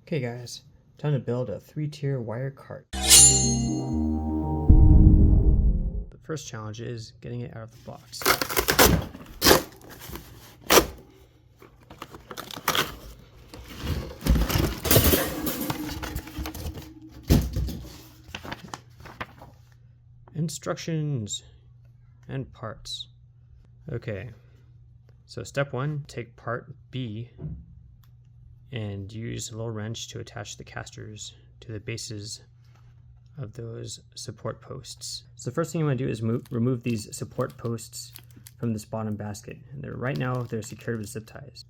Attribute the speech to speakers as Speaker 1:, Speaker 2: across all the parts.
Speaker 1: Okay guys, time to build a 3-tier wire cart. The first challenge is getting it out of the box. Instructions and parts. Okay, so step 1, take part B and use a little wrench to attach the casters to the bases of those support posts. So the first thing you want to do is remove these support posts from this bottom basket. And right now they're secured with zip ties.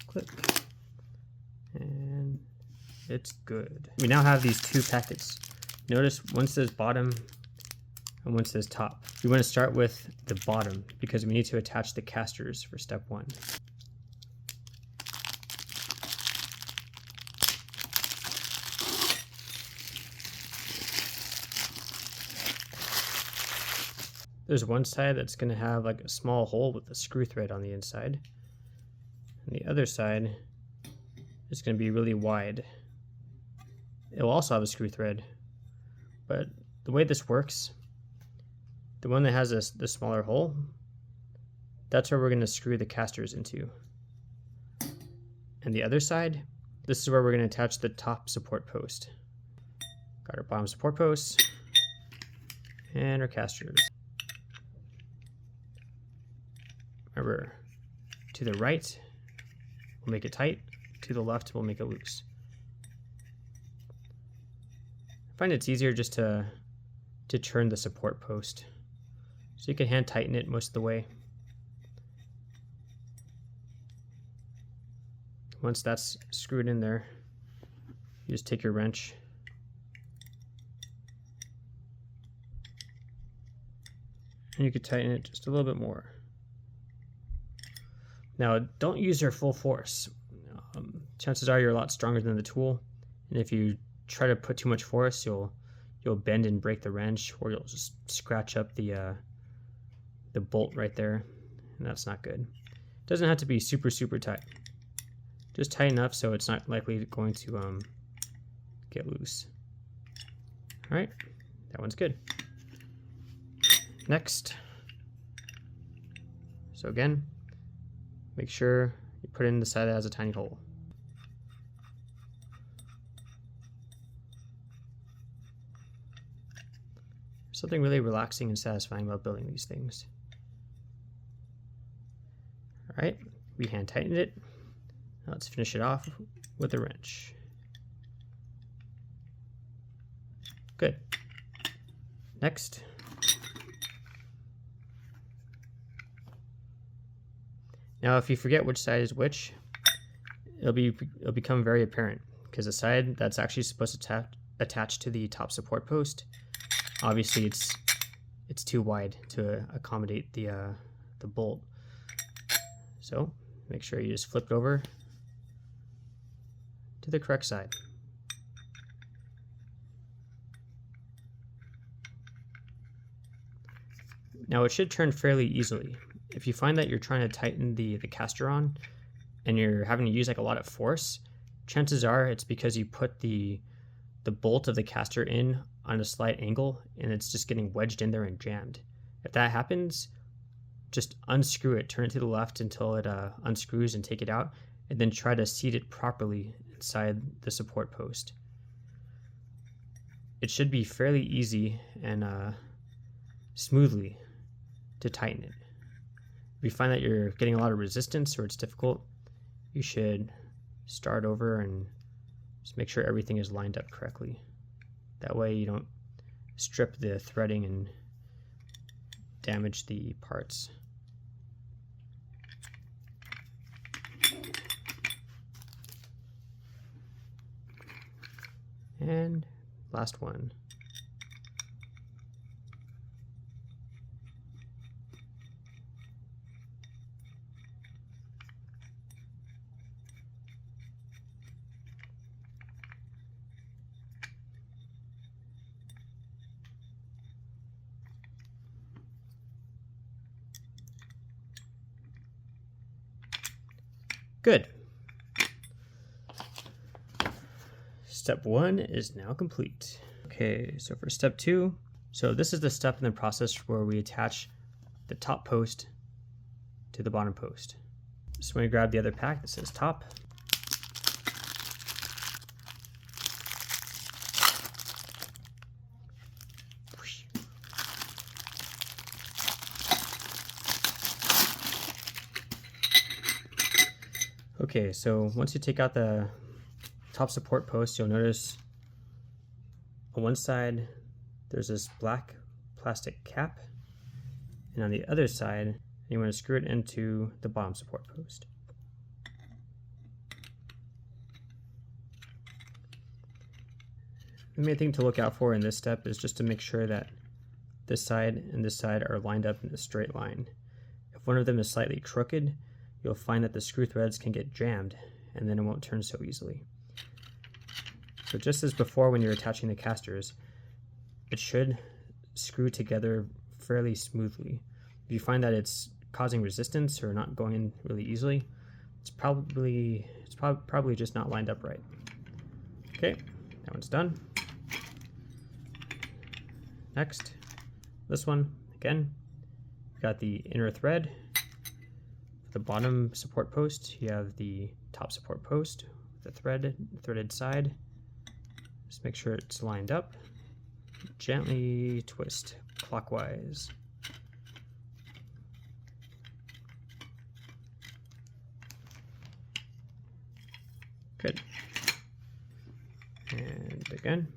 Speaker 1: Click. And it's good. We now have these two packets. Notice one says bottom and one says top. We want to start with the bottom because we need to attach the casters for step 1. There's one side that's going to have like a small hole with a screw thread on the inside. And the other side is going to be really wide. It will also have a screw thread. But the way this works, the one that has the smaller hole, that's where we're going to screw the casters into. And the other side, this is where we're going to attach the top support post. Got our bottom support post and our casters. Remember, to the right, we'll make it tight. To the left, we'll make it loose. I find it's easier just to turn the support post. So you can hand tighten it most of the way. Once that's screwed in there, you just take your wrench and you can tighten it just a little bit more. Now, don't use your full force. Chances are you're a lot stronger than the tool, and if you try to put too much force, you'll bend and break the wrench, or you'll just scratch up the bolt right there, and that's not good. It doesn't have to be super tight. Just tight enough so it's not likely going to get loose. All right, that one's good. Next, so again, make sure you put it in the side that has a tiny hole. There's something really relaxing and satisfying about building these things. All right, we hand tightened it. Now let's finish it off with a wrench. Good. Next. Now, if you forget which side is which, it'll become very apparent because the side that's actually supposed to attach to the top support post, obviously it's too wide to accommodate the bolt. So make sure you just flip it over to the correct side. Now it should turn fairly easily. If you find that you're trying to tighten the caster on and you're having to use like a lot of force, chances are it's because you put the bolt of the caster in on a slight angle and it's just getting wedged in there and jammed. If that happens, just unscrew it, turn it to the left until it unscrews and take it out, and then try to seat it properly inside the support post. It should be fairly easy and smoothly to tighten it. If you find that you're getting a lot of resistance or it's difficult, you should start over and just make sure everything is lined up correctly. That way you don't strip the threading and damage the parts. And last one. Good. Step 1 is now complete. Okay, so for step 2, so this is the step in the process where we attach the top post to the bottom post. So when we grab the other pack that says top, okay, so once you take out the top support post, you'll notice on one side there's this black plastic cap, and on the other side you want to screw it into the bottom support post. The main thing to look out for in this step is just to make sure that this side and this side are lined up in a straight line. If one of them is slightly crooked, you'll find that the screw threads can get jammed and then it won't turn so easily. So just as before when you're attaching the casters, it should screw together fairly smoothly. If you find that it's causing resistance or not going in really easily, it's probably just not lined up right. Okay, that one's done. Next, this one again. We've got the inner thread. For the bottom support post, you have the top support post with the threaded side. Just make sure it's lined up. Gently twist clockwise. Good. And again.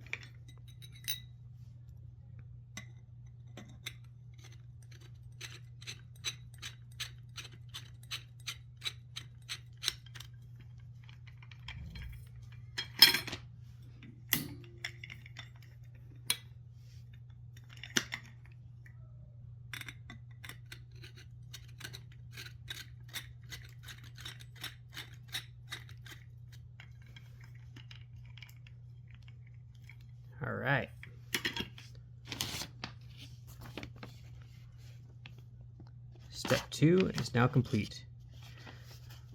Speaker 1: All right. Step 2 is now complete.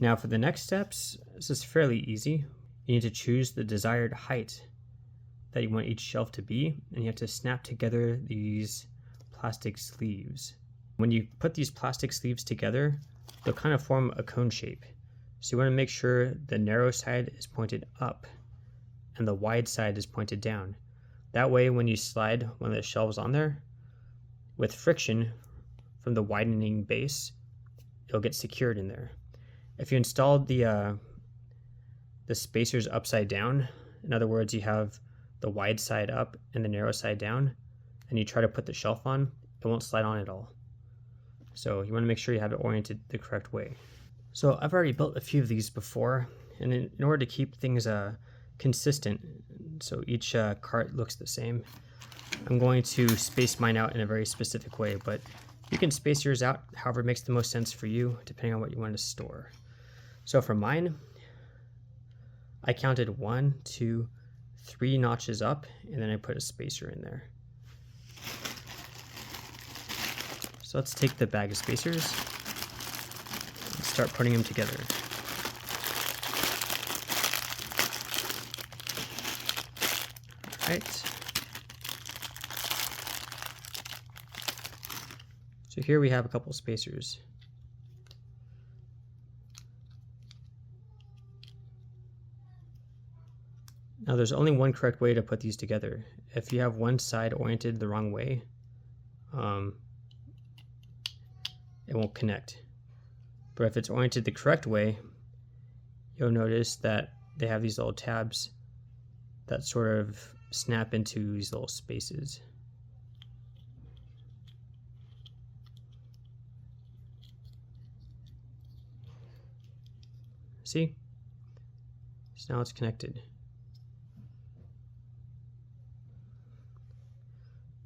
Speaker 1: Now for the next steps, this is fairly easy. You need to choose the desired height that you want each shelf to be, and you have to snap together these plastic sleeves. When you put these plastic sleeves together, they'll kind of form a cone shape. So you want to make sure the narrow side is pointed up and the wide side is pointed down. That way, when you slide one of the shelves on there, with friction from the widening base, it'll get secured in there. If you installed the spacers upside down, in other words, you have the wide side up and the narrow side down, and you try to put the shelf on, it won't slide on at all. So you want to make sure you have it oriented the correct way. So I've already built a few of these before, and in order to keep things consistent, so each cart looks the same, I'm going to space mine out in a very specific way, but you can space yours out however makes the most sense for you, depending on what you want to store. So for mine, I counted 1, 2, 3 notches up, and then I put a spacer in there. So let's take the bag of spacers and start putting them together. Right. So here we have a couple spacers. Now there's only one correct way to put these together. If you have one side oriented the wrong way, it won't connect. But if it's oriented the correct way, you'll notice that they have these little tabs that sort of snap into these little spaces. See? So now it's connected.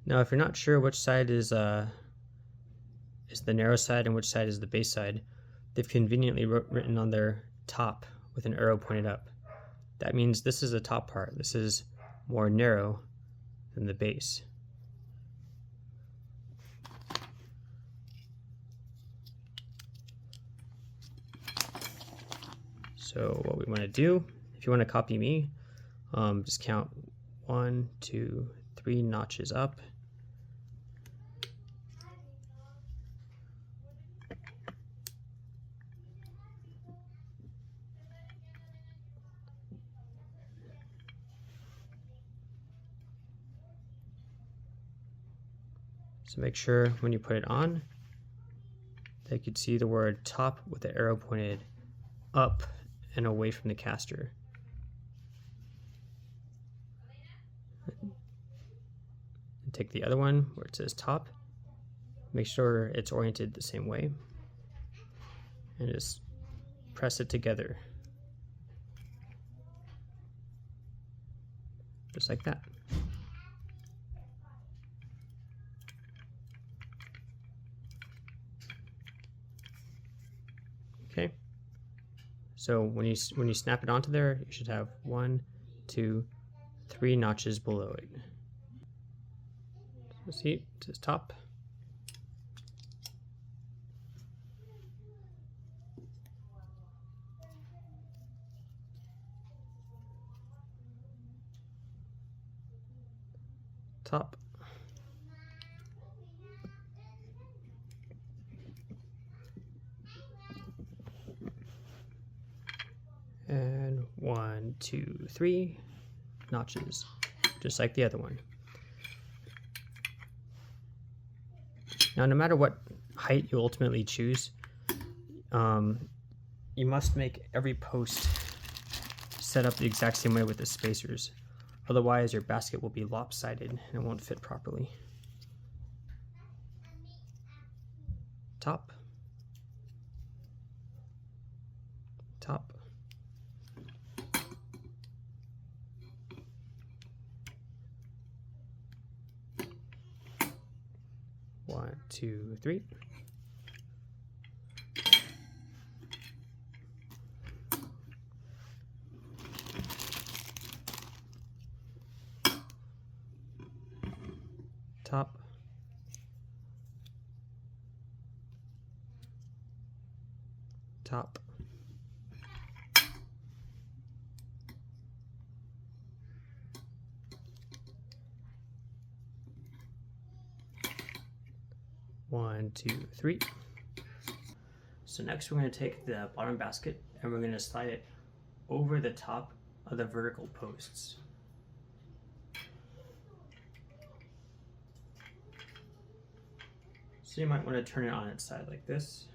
Speaker 1: Now if you're not sure which side is the narrow side and which side is the base side, they've conveniently written on their top with an arrow pointed up. That means this is the top part. This is more narrow than the base. So what we want to do, if you want to copy me, Just count 1, 2, 3 notches up. So make sure when you put it on that you can see the word top with the arrow pointed up and away from the caster. And take the other one where it says top, make sure it's oriented the same way, and just press it together. Just like that. Okay, so when you snap it onto there, you should have 1, 2, 3 notches below it. So see, it says top. Top. And 1, 2, 3 notches, just like the other one. Now, no matter what height you ultimately choose, you must make every post set up the exact same way with the spacers. Otherwise, your basket will be lopsided and it won't fit properly. Top. Top. One, two, three. Top. Top. One, two, three. So next we're going to take the bottom basket and we're going to slide it over the top of the vertical posts. So you might want to turn it on its side like this.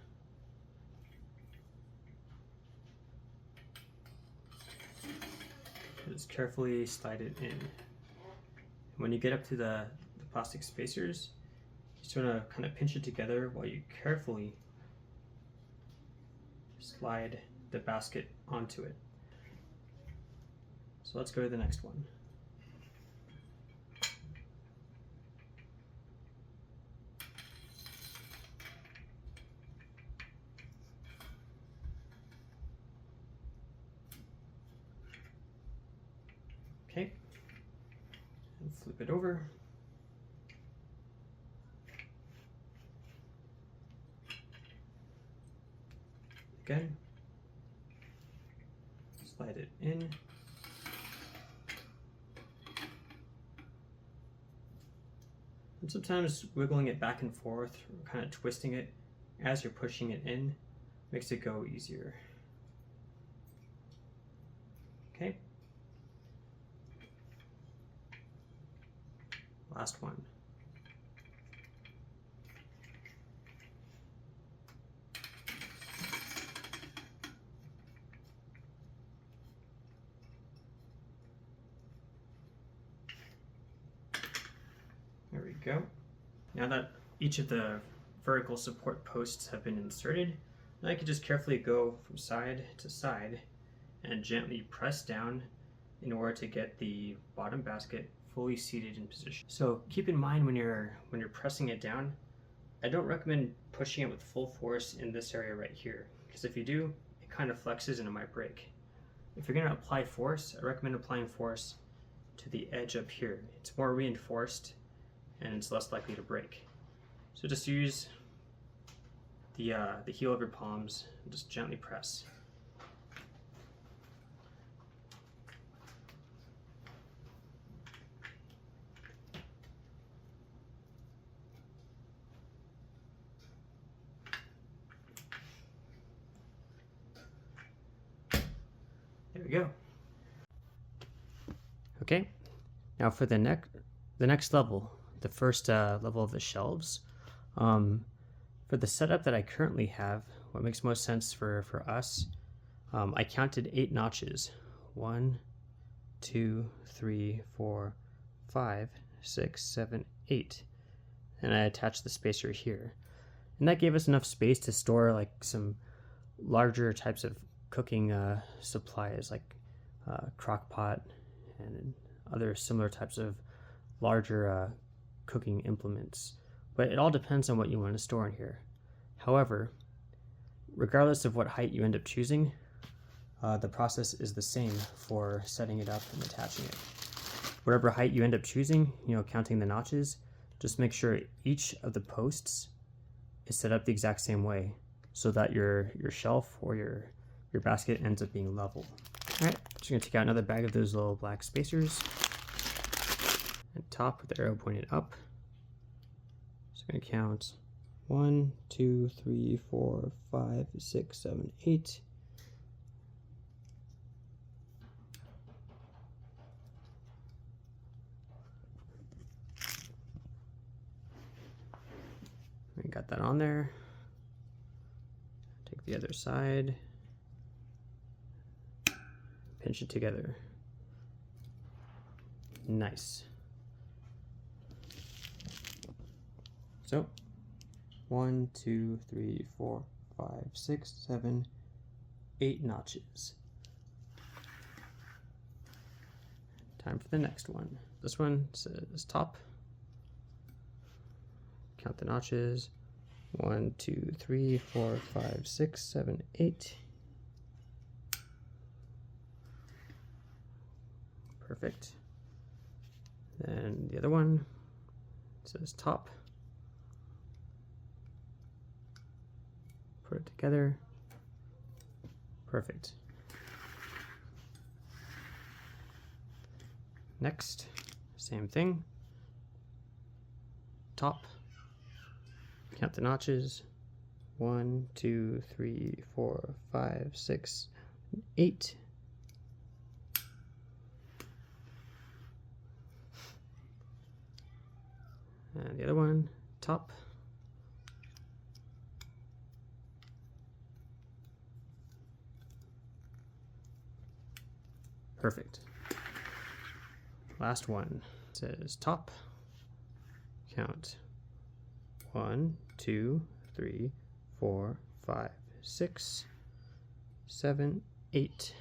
Speaker 1: Just carefully slide it in. When you get up to the plastic spacers, you just want to kind of pinch it together while you carefully slide the basket onto it. So let's go to the next one. Okay, and flip it over. Again, slide it in. And sometimes wiggling it back and forth, or kind of twisting it as you're pushing it in, makes it go easier. Okay. Last one. There we go. Now that each of the vertical support posts have been inserted, now I can just carefully go from side to side and gently press down in order to get the bottom basket fully seated in position. So keep in mind when you're pressing it down, I don't recommend pushing it with full force in this area right here, because if you do, it kind of flexes and it might break. If you're going to apply force, I recommend applying force to the edge up here. It's more reinforced and it's less likely to break. So just use the heel of your palms and just gently press. There we go. Okay, now for the next level, the first level of the shelves. For the setup that I currently have, what makes most sense for us, I counted 8 notches. 1, 2, 3, 4, 5, 6, 7, 8. And I attached the spacer here. And that gave us enough space to store like some larger types of cooking supplies, like crock pot and other similar types of larger cooking implements. But it all depends on what you want to store in here. However, regardless of what height you end up choosing, the process is the same for setting it up and attaching it. Whatever height you end up choosing, counting the notches, just make sure each of the posts is set up the exact same way so that your shelf or your basket ends up being level. All right, just gonna take out another bag of those little black spacers and top with the arrow pointed up. Just gonna count 1, 2, 3, 4, 5, 6, 7, 8. We got that on there. Take the other side, pinch it together. Nice. So 1, 2, 3, 4, 5, 6, 7, 8 notches. Time for the next one. This one says top. Count the notches. 1, 2, 3, 4, 5, 6, 7, 8. Perfect. Then the other one says top. Put it together. Perfect. Next, same thing. Top. Count the notches. 1, 2, 3, 4, 5, 6, 8. And the other one, top. Perfect. Last one says top. Count 1, 2, 3, 4, 5, 6, 7, 8.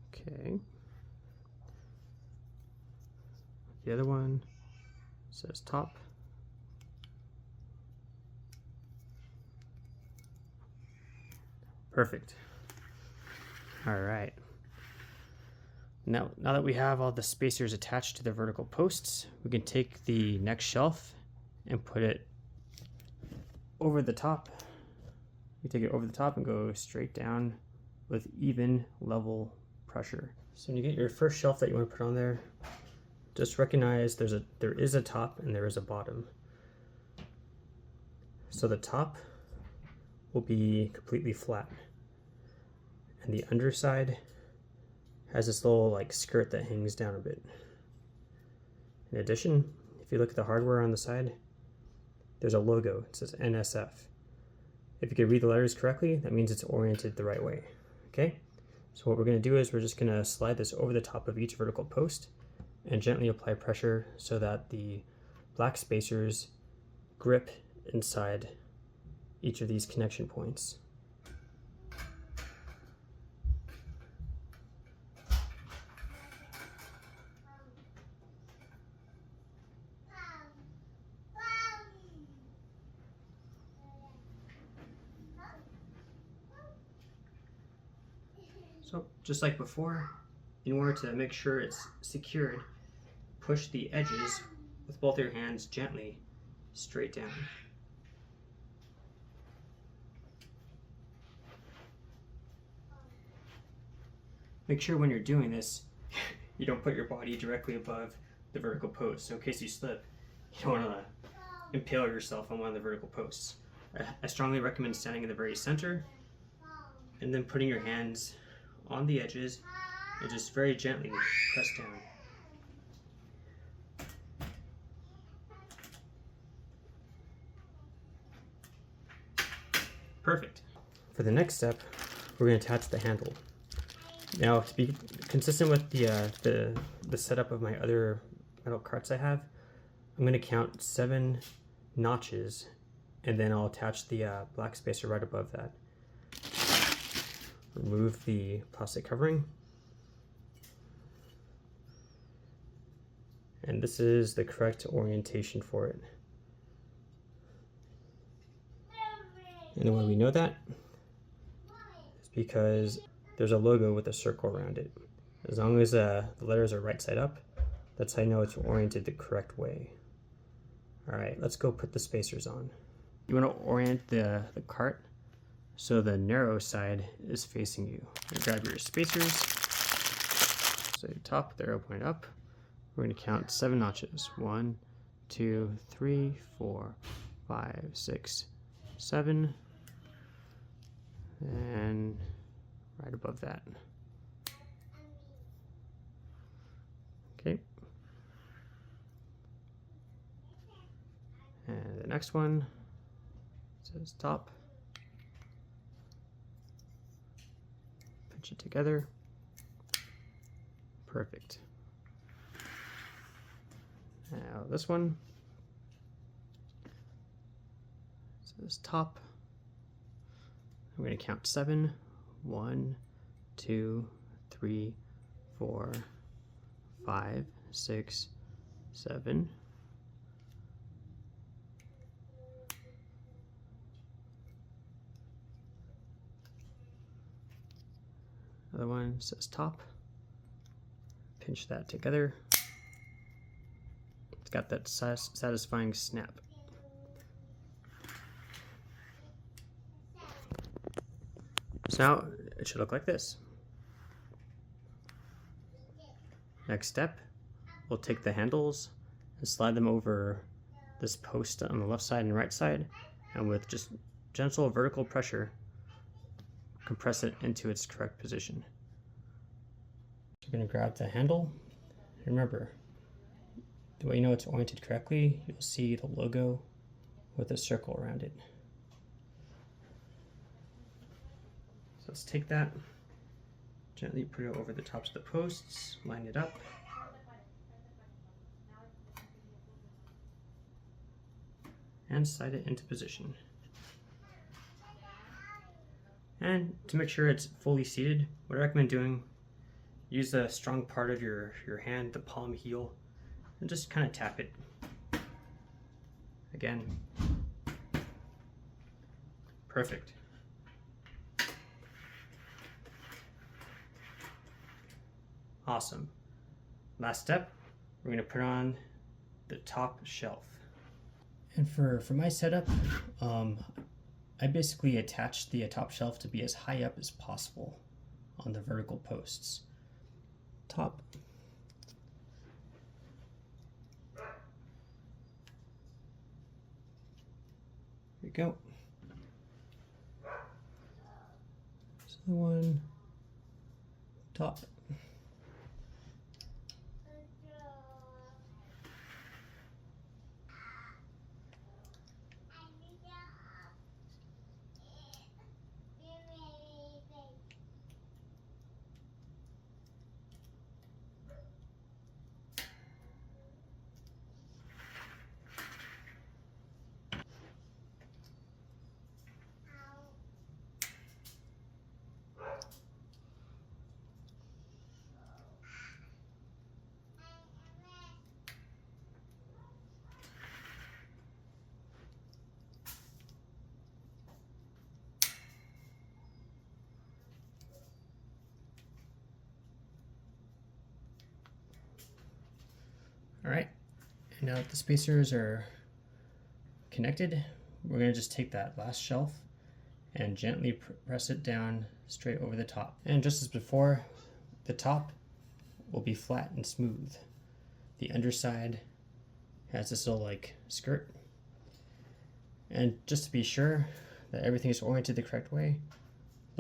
Speaker 1: Okay. The other one says top. Perfect. All right. Now that we have all the spacers attached to the vertical posts, we can take the next shelf and put it over the top. We take it over the top and go straight down with even level pressure. So when you get your first shelf that you want to put on there, just recognize there is a top and there is a bottom. So the top will be completely flat, and the underside has this little like skirt that hangs down a bit. In addition, if you look at the hardware on the side, there's a logo. It says NSF. If you can read the letters correctly, that means it's oriented the right way. Okay, so what we're going to do is we're just going to slide this over the top of each vertical post and gently apply pressure so that the black spacers grip inside each of these connection points. So just like before, in order to make sure it's secured, push the edges with both your hands gently straight down. Make sure when you're doing this, you don't put your body directly above the vertical post. So in case you slip, you don't want to impale yourself on one of the vertical posts. I strongly recommend standing in the very center and then putting your hands on the edges and just very gently press down. Perfect. For the next step, we're going to attach the handle. Now, to be consistent with the setup of my other metal carts I have, I'm going to count 7 notches, and then I'll attach the black spacer right above that. Remove the plastic covering. And this is the correct orientation for it. And the way we know that is because there's a logo with a circle around it. As long as the letters are right side up, that's how I know it's oriented the correct way. Alright, let's go put the spacers on. You want to orient the cart so the narrow side is facing you. You grab your spacers, so top, the arrow point up. We're going to count 7 notches. 1, 2, 3, 4, 5, 6, 7, and right above that. Okay. And the next one says top. Pinch it together. Perfect. Now this one says top. I'm going to count 7. 1, 2, 3, 4, 5, 6, 7. Other one says top. Pinch that together. It's got that satisfying snap. So now it should look like this. Next step, we'll take the handles and slide them over this post on the left side and right side, and with just gentle vertical pressure, compress it into its correct position. So you're going to grab the handle. Remember, the way you know it's oriented correctly, you'll see the logo with a circle around it. So let's take that, gently put it over the tops of the posts, line it up. And slide it into position. And to make sure it's fully seated, what I recommend doing, use the strong part of your hand, the palm heel, and just kind of tap it. Again. Perfect. Awesome. Last step, we're going to put on the top shelf. And for my setup, I basically attached the top shelf to be as high up as possible on the vertical posts. Top. There we go. So the one, top. All right, and now that the spacers are connected, we're going to just take that last shelf and gently press it down straight over the top. And just as before, the top will be flat and smooth. The underside has this little like skirt. And just to be sure that everything is oriented the correct way,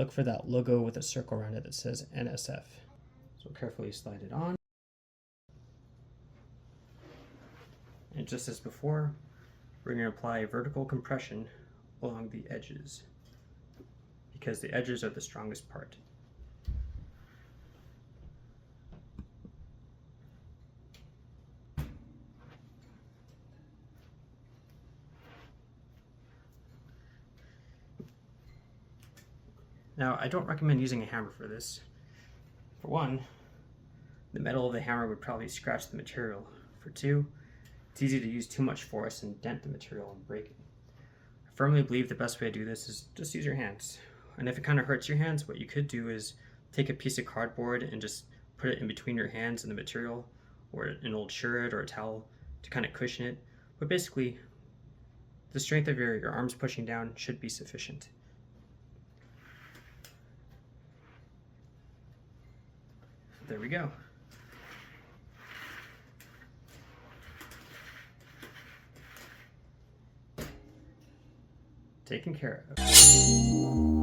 Speaker 1: look for that logo with a circle around it that says NSF. So carefully slide it on. And just as before, we're going to apply vertical compression along the edges because the edges are the strongest part. Now, I don't recommend using a hammer for this. For one, the metal of the hammer would probably scratch the material. For two, it's easy to use too much force and dent the material and break it. I firmly believe the best way to do this is just use your hands. And if it kind of hurts your hands, what you could do is take a piece of cardboard and just put it in between your hands and the material, or an old shirt or a towel to kind of cushion it. But basically, the strength of your arms pushing down should be sufficient. There we go. Taken care of.